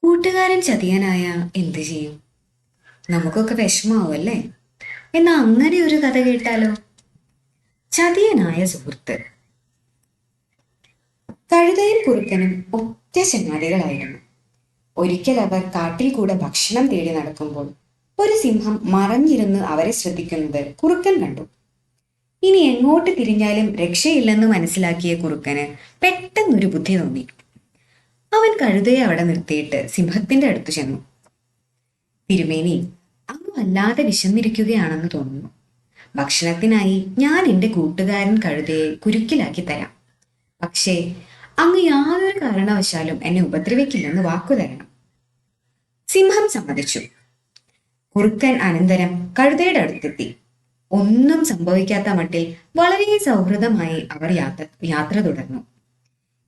കൂട്ടുകാരൻ ചതിയനായ എന്തു ചെയ്യും? നമുക്കൊക്കെ വിഷമാവും അല്ലേ? എന്നാ അങ്ങനെ ഒരു കഥ കേട്ടാലോ? ചതിയനായ സുഹൃത്ത്. കഴുതയും കുറുക്കനും ഒറ്റ ചങ്ങാതികളായിരുന്നു. ഒരിക്കൽ അവർ കാട്ടിൽ കൂടെ ഭക്ഷണം തേടി നടക്കുമ്പോൾ ഒരു സിംഹം മറഞ്ഞിരുന്ന് അവരെ ശ്രദ്ധിക്കുന്നത് കുറുക്കൻ കണ്ടു. ഇനി എങ്ങോട്ട് തിരിഞ്ഞാലും രക്ഷയില്ലെന്ന് മനസ്സിലാക്കിയ കുറുക്കന് പെട്ടെന്നൊരു ബുദ്ധി തോന്നി. അവൻ കഴുതയെ അവിടെ നിർത്തിയിട്ട് സിംഹത്തിന്റെ അടുത്ത് ചെന്നു. തിരുമേനി, അങ്ങ് വല്ലാതെ വിശന്നിരിക്കുകയാണെന്ന് തോന്നുന്നു. ഭക്ഷണത്തിനായി ഞാൻ എൻ്റെ കൂട്ടുകാരൻ കഴുതയെ കുരുക്കിലാക്കി തരാം. പക്ഷേ അങ്ങ് യാതൊരു കാരണവശാലും എന്നെ ഉപദ്രവിക്കില്ലെന്ന് വാക്കു തരണം. സിംഹം സമ്മതിച്ചു. കുറുക്കൻ അനന്തരം കഴുതയുടെ അടുത്തെത്തി. ഒന്നും സംഭവിക്കാത്ത മട്ടിൽ വളരെ സൗഹൃദമായി അവർ യാത്ര തുടർന്നു.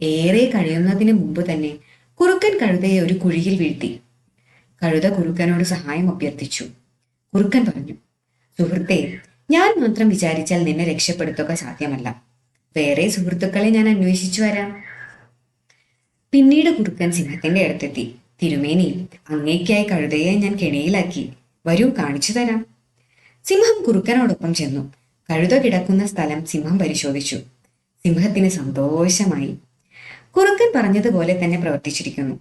ഏറെ കഴിയുന്നതിന് മുമ്പ് തന്നെ കുറുക്കൻ കഴുതയെ ഒരു കുഴിയിൽ വീഴ്ത്തി. കഴുത കുറുക്കനോട് സഹായം അഭ്യർത്ഥിച്ചു. കുറുക്കൻ പറഞ്ഞു, സുഹൃത്തെ, ഞാൻ മാത്രം വിചാരിച്ചാൽ നിന്നെ രക്ഷപ്പെടുത്തുക സാധ്യമല്ല. വേറെ സുഹൃത്തുക്കളെ ഞാൻ അന്വേഷിച്ചു വരാം. പിന്നീട് കുറുക്കൻ സിംഹത്തിന്റെ അടുത്തെത്തി. തിരുമേനി, അങ്ങേക്കായി കഴുതയെ ഞാൻ കെണിയിലാക്കി. വരൂ, കാണിച്ചു തരാം. സിംഹം കുറുക്കനോടൊപ്പം ചെന്നു. കഴുത കിടക്കുന്ന സ്ഥലം സിംഹം പരിശോധിച്ചു. സിംഹത്തിന് സന്തോഷമായി. കുറുക്കൻ പറഞ്ഞതുപോലെ തന്നെ പ്രവർത്തിച്ചിരിക്കുന്നു.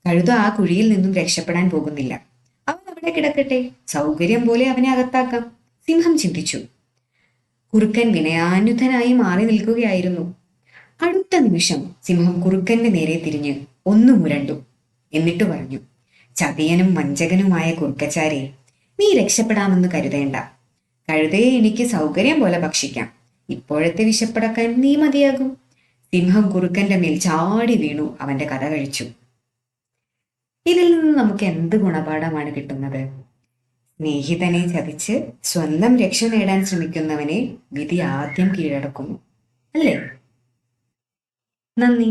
കഴുത ആ കുഴിയിൽ നിന്നും രക്ഷപ്പെടാൻ പോകുന്നില്ല. അവൻ അവിടെ കിടക്കട്ടെ, സൗകര്യം പോലെ അവനെ അകത്താക്കാം, സിംഹം ചിന്തിച്ചു. കുറുക്കൻ വിനയാന്വിതനായി മാറി നിൽക്കുകയായിരുന്നു. അടുത്ത നിമിഷം സിംഹം കുറുക്കന്റെ നേരെ തിരിഞ്ഞ് ഒന്നു മുരണ്ടു. എന്നിട്ട് പറഞ്ഞു, ചതിയനും വഞ്ചകനുമായ കുറുക്കച്ചാരെ, നീ രക്ഷപ്പെടാമെന്ന് കരുതേണ്ട. കഴുതയെ എനിക്ക് സൗകര്യം പോലെ ഭക്ഷിക്കാം. ഇപ്പോഴത്തെ വിശപ്പടക്കാൻ നീ മതിയാകും. സിംഹം കുറുക്കന്റെ മേൽ ചാടി വീണു അവന്റെ കഥ കഴിച്ചു. ഇതിൽ നിന്ന് നമുക്ക് എന്ത് ഗുണപാഠമാണ് കിട്ടുന്നത്? സ്നേഹിതനെ ചതിച്ച് സ്വന്തം രക്ഷ നേടാൻ ശ്രമിക്കുന്നവനെ വിധി ആദ്യം കീഴടക്കുന്നു, അല്ലേ? നന്ദി.